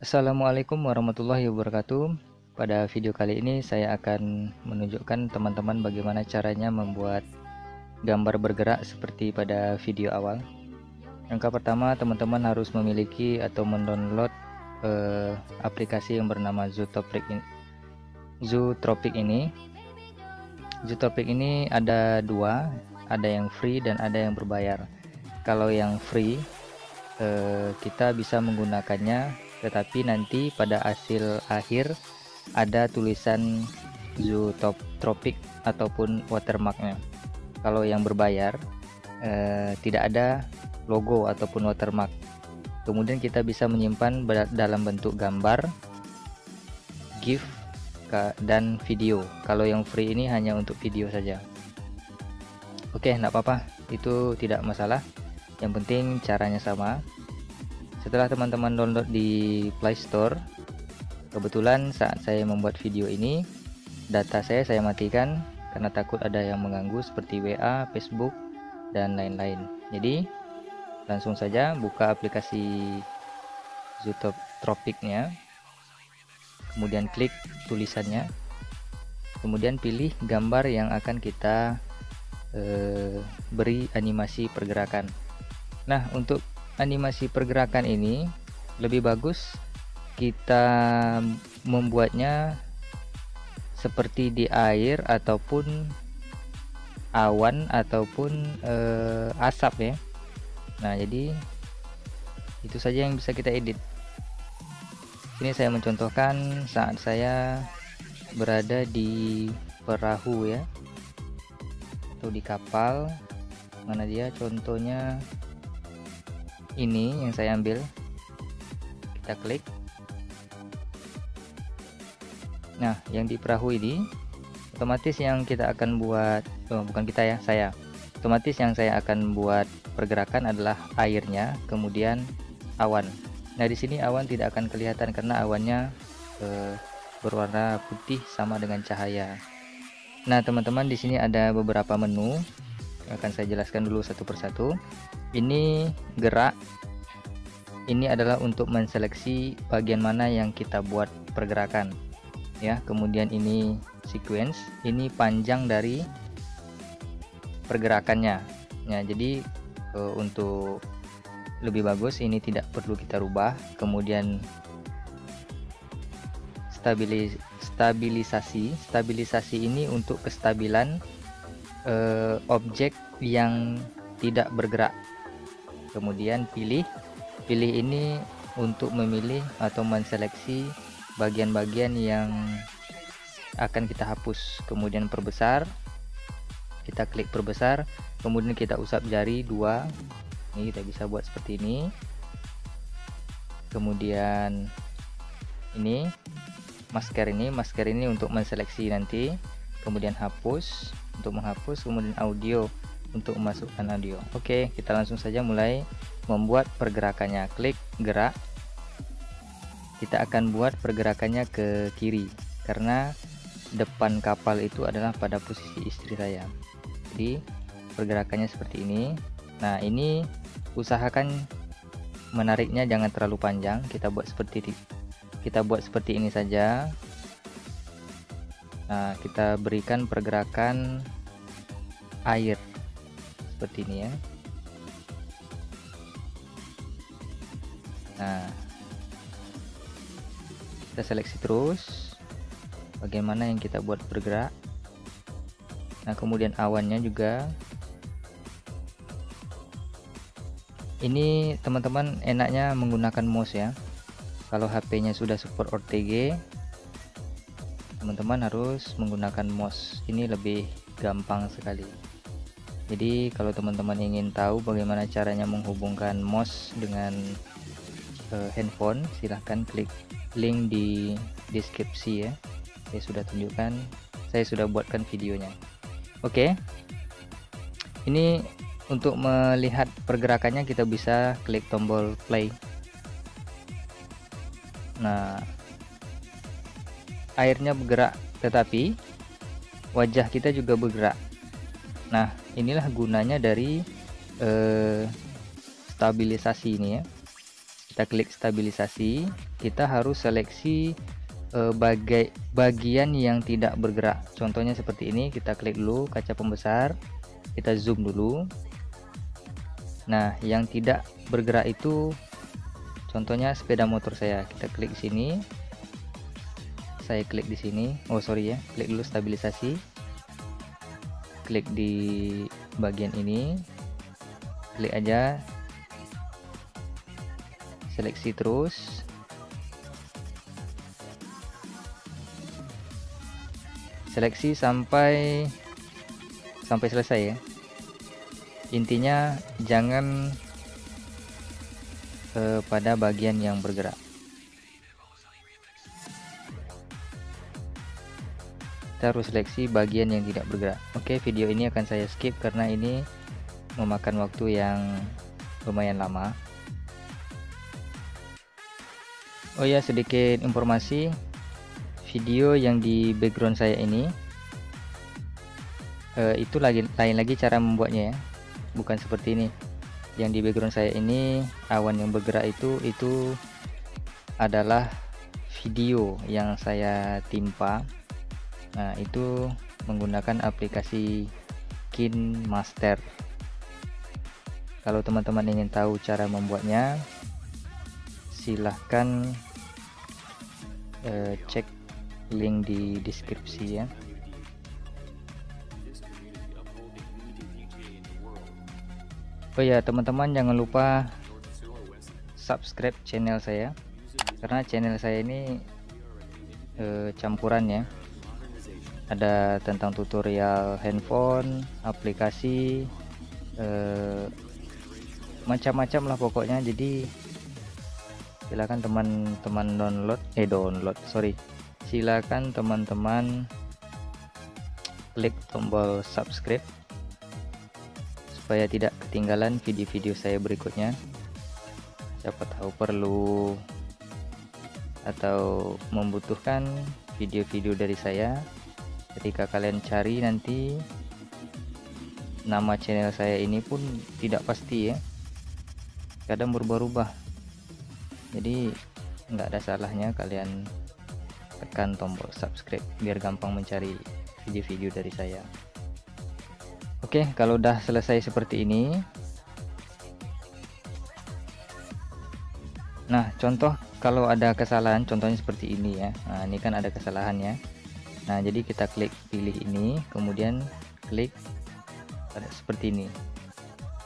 Assalamualaikum warahmatullahi wabarakatuh. Pada video kali ini saya akan menunjukkan teman-teman bagaimana caranya membuat gambar bergerak seperti pada video awal. Langkah pertama, teman-teman harus memiliki atau mendownload aplikasi yang bernama Zootropic ini. Zootropic ini ada dua, ada yang free dan ada yang berbayar. Kalau yang free kita bisa menggunakannya, tetapi nanti pada hasil akhir ada tulisan Zootropic ataupun watermarknya. Kalau yang berbayar tidak ada logo ataupun watermark. Kemudian kita bisa menyimpan dalam bentuk gambar, GIF dan video. Kalau yang free ini hanya untuk video saja. Oke, enggak apa-apa, itu tidak masalah. Yang penting caranya sama. Setelah teman-teman download di Play Store, kebetulan saat saya membuat video ini data saya matikan karena takut ada yang mengganggu seperti WA, Facebook dan lain-lain. Jadi langsung saja buka aplikasi Zootropicnya, kemudian klik tulisannya, kemudian pilih gambar yang akan kita beri animasi pergerakan. Nah, untuk animasi pergerakan ini lebih bagus kita membuatnya seperti di air ataupun awan ataupun asap ya. Nah, jadi itu saja yang bisa kita edit. Ini saya mencontohkan saat saya berada di perahu ya, atau di kapal. Mana dia contohnya? Ini yang saya ambil, kita klik. Nah, yang di perahu ini otomatis yang kita akan buat, bukan kita ya, saya otomatis yang saya akan buat pergerakan adalah airnya, kemudian awan. Nah, di sini awan tidak akan kelihatan karena awannya berwarna putih sama dengan cahaya. Nah, teman-teman, di sini ada beberapa menu, akan saya jelaskan dulu satu persatu. Ini gerak, ini adalah untuk menseleksi bagian mana yang kita buat pergerakan ya. Kemudian ini sequence, ini panjang dari pergerakannya ya. Jadi untuk lebih bagus ini tidak perlu kita rubah. Kemudian stabilisasi ini untuk kestabilan objek yang tidak bergerak. Kemudian pilih ini untuk memilih atau menseleksi bagian-bagian yang akan kita hapus. Kemudian perbesar, kita klik perbesar, kemudian kita usap jari 2. Ini kita bisa buat seperti ini. Kemudian ini masker ini untuk menseleksi nanti. Kemudian hapus untuk menghapus, kemudian audio untuk memasukkan audio. Oke, kita langsung saja mulai membuat pergerakannya. Klik gerak, kita akan buat pergerakannya ke kiri karena depan kapal itu adalah pada posisi istri saya. Jadi pergerakannya seperti ini. Nah, ini usahakan menariknya jangan terlalu panjang. Kita buat seperti ini saja. Nah, kita berikan pergerakan air seperti ini ya. Nah, kita seleksi terus bagaimana yang kita buat bergerak. Nah, kemudian awannya juga. Ini teman-teman enaknya menggunakan mouse ya. Kalau HP-nya sudah support OTG, teman-teman harus menggunakan mouse. Ini lebih gampang sekali. Jadi kalau teman-teman ingin tahu bagaimana caranya menghubungkan mouse dengan handphone, silahkan klik link di deskripsi ya. Saya sudah tunjukkan, saya sudah buatkan videonya. Oke, ini untuk melihat pergerakannya kita bisa klik tombol play. Nah, airnya bergerak tetapi wajah kita juga bergerak. Nah, inilah gunanya dari stabilisasi ini ya. kita klik stabilisasi, kita harus seleksi bagian yang tidak bergerak. Contohnya seperti ini, kita klik dulu kaca pembesar, kita zoom dulu. Nah, yang tidak bergerak itu contohnya sepeda motor saya. Kita klik sini, saya klik di sini. Oh sorry ya, klik dulu stabilisasi, klik di bagian ini, klik aja, seleksi terus, seleksi sampai selesai ya. Intinya jangan pada bagian yang bergerak. Kita harus seleksi bagian yang tidak bergerak. Oke, video ini akan saya skip karena ini memakan waktu yang lumayan lama. Oh ya, sedikit informasi, video yang di background saya ini itu lain lagi cara membuatnya ya, bukan seperti ini. Yang di background saya ini awan yang bergerak itu adalah video yang saya timpa. Nah, itu menggunakan aplikasi KineMaster. Kalau teman-teman ingin tahu cara membuatnya, silahkan cek link di deskripsi ya. Oh ya, teman-teman jangan lupa subscribe channel saya, karena channel saya ini campuran ya. Ada tentang tutorial handphone, aplikasi, macam-macam lah pokoknya. Jadi silakan teman-teman silakan teman-teman klik tombol subscribe supaya tidak ketinggalan video-video saya berikutnya. Siapa tahu perlu atau membutuhkan video-video dari saya. Ketika kalian cari nanti, nama channel saya ini pun tidak pasti ya, kadang berubah-ubah. Jadi nggak ada salahnya kalian tekan tombol subscribe biar gampang mencari video-video dari saya. Oke, kalau udah selesai seperti ini, nah contoh kalau ada kesalahan, contohnya seperti ini ya. Nah, ini kan ada kesalahannya. Nah, jadi kita klik pilih ini, kemudian klik seperti ini,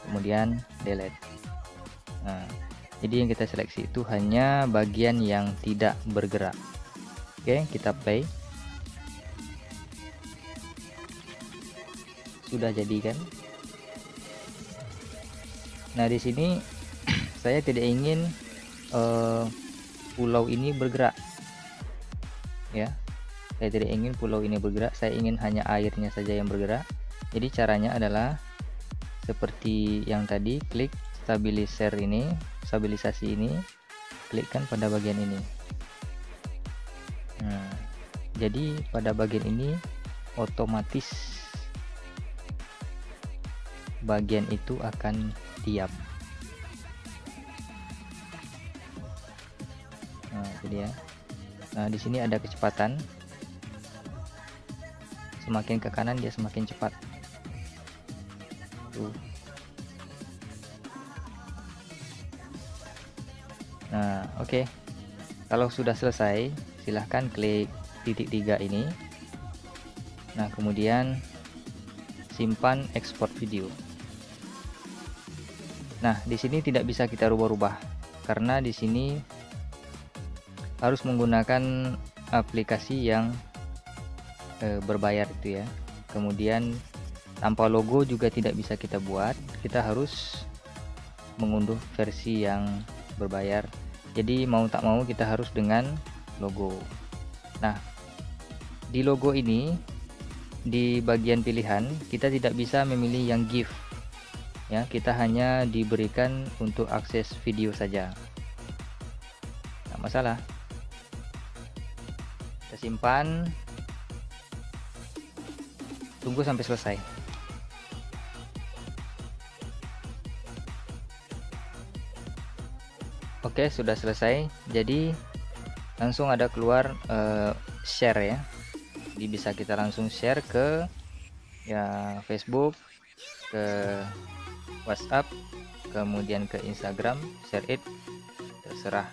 kemudian delete. Nah, jadi yang kita seleksi itu hanya bagian yang tidak bergerak. Oke, kita play. Sudah jadi kan? Nah, di sini saya tidak ingin pulau ini bergerak ya. Saya tidak ingin pulau ini bergerak, saya ingin hanya airnya saja yang bergerak. Jadi caranya adalah seperti yang tadi, klik stabilisasi ini, klikkan pada bagian ini. Nah, jadi pada bagian ini otomatis bagian itu akan diam. Nah, jadi ya. Nah, di sini ada kecepatan. Semakin ke kanan dia semakin cepat. Tuh. Nah, oke. Kalau sudah selesai, silahkan klik titik 3 ini. Nah, kemudian simpan ekspor video. Nah, di sini tidak bisa kita rubah-rubah karena di sini harus menggunakan aplikasi yang berbayar itu ya. Kemudian tanpa logo juga tidak bisa kita buat, kita harus mengunduh versi yang berbayar. Jadi mau tak mau kita harus dengan logo. Nah, di logo ini di bagian pilihan kita tidak bisa memilih yang GIF ya, kita hanya diberikan untuk akses video saja. Nggak masalah, kita simpan, tunggu sampai selesai. Oke, sudah selesai. Jadi langsung ada keluar share ya. Jadi bisa kita langsung share ke ya Facebook, ke WhatsApp, kemudian ke Instagram, share it, terserah.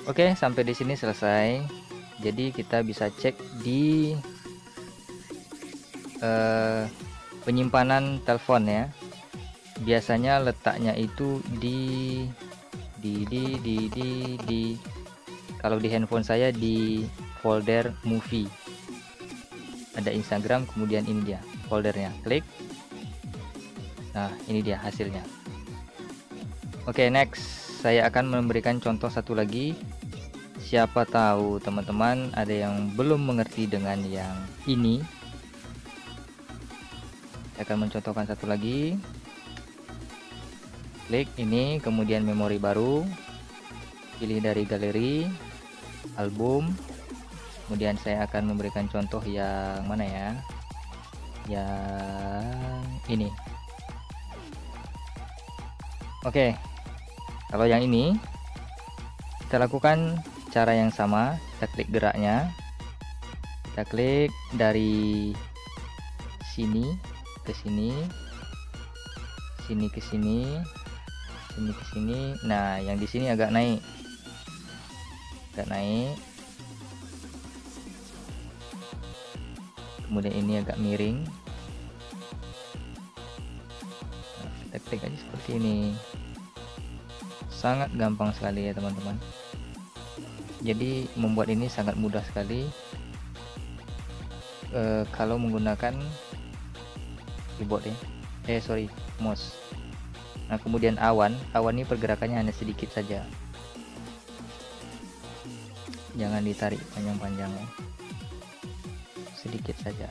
Oke, sampai di sini selesai. Jadi kita bisa cek di penyimpanan telepon ya. Biasanya letaknya itu di kalau di handphone saya di folder movie. Ada Instagram, kemudian ini dia foldernya. Klik. Nah, ini dia hasilnya. Oke, next saya akan memberikan contoh satu lagi. Siapa tahu teman-teman ada yang belum mengerti dengan yang ini. Saya akan mencontohkan satu lagi. Klik ini, kemudian memori baru. Pilih dari galeri, album. Kemudian saya akan memberikan contoh yang mana ya? Yang ini. Oke. Kalau yang ini kita lakukan cara yang sama. Kita klik geraknya. Kita klik dari sini ke sini, sini ke sini, sini ke sini. Nah, yang di sini agak naik. Kemudian ini agak miring. Nah, kita klik aja seperti ini. Sangat gampang sekali ya teman-teman. Jadi membuat ini sangat mudah sekali kalau menggunakan keyboard ya. Mouse. Nah, kemudian awan ini pergerakannya hanya sedikit saja. Jangan ditarik panjang-panjang ya. Sedikit saja.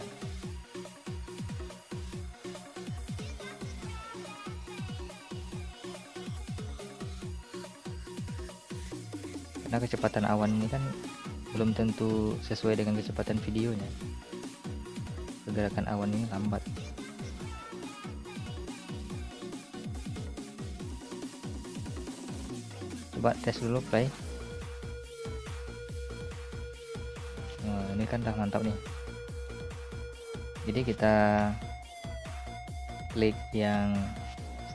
Karena kecepatan awan ini kan belum tentu sesuai dengan kecepatan videonya. Pergerakan awan ini lambat. Coba tes dulu play. Nah, ini kan udah mantap nih. Jadi kita klik yang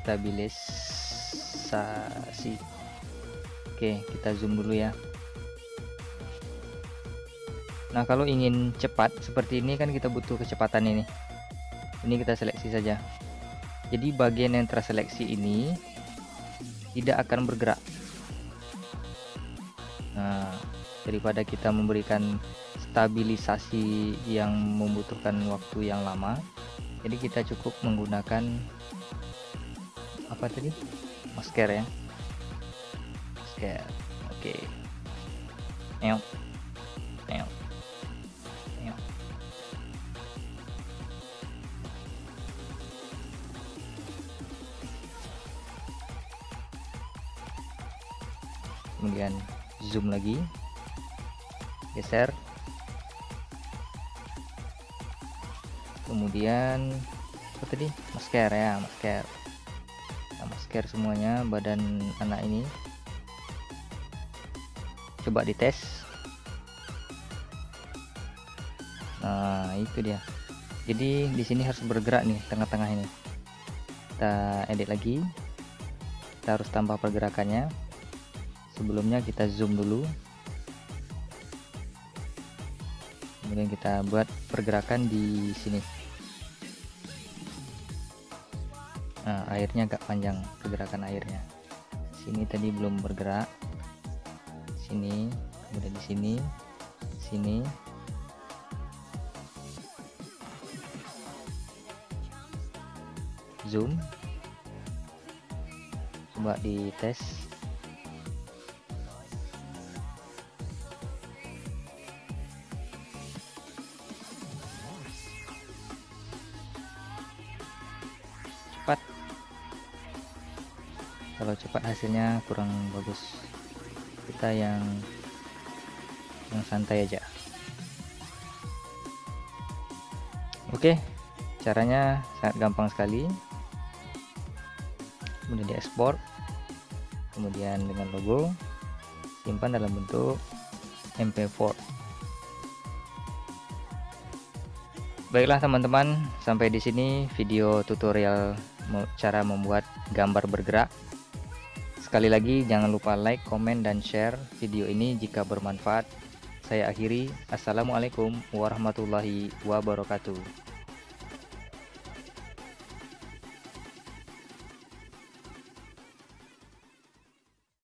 stabilisasi. Oke, kita zoom dulu ya. Nah, kalau ingin cepat seperti ini kan kita butuh kecepatan ini. Ini kita seleksi saja. Jadi bagian yang terseleksi ini tidak akan bergerak. Nah, daripada kita memberikan stabilisasi yang membutuhkan waktu yang lama, jadi kita cukup menggunakan apa tadi? Masker ya. Masker. Oke. Neok. Kemudian zoom lagi, geser, kemudian apa tadi? Masker ya, masker. Nah, masker semuanya badan anak ini. Coba dites. Nah, itu dia. Jadi di sini harus bergerak nih, tengah-tengah ini. Kita edit lagi. Kita harus tambah pergerakannya. Sebelumnya kita zoom dulu, kemudian kita buat pergerakan di sini. Nah, airnya agak panjang, pergerakan airnya. Sini tadi belum bergerak. Sini, kemudian di sini, sini. Zoom. Coba dites. Kalau cepat hasilnya kurang bagus. Kita yang santai aja. Oke, caranya sangat gampang sekali. Kemudian diekspor, kemudian dengan logo, simpan dalam bentuk MP4. Baiklah teman-teman, sampai di sini video tutorial cara membuat gambar bergerak. Sekali lagi jangan lupa like, komen, dan share video ini jika bermanfaat. Saya akhiri, assalamualaikum warahmatullahi wabarakatuh.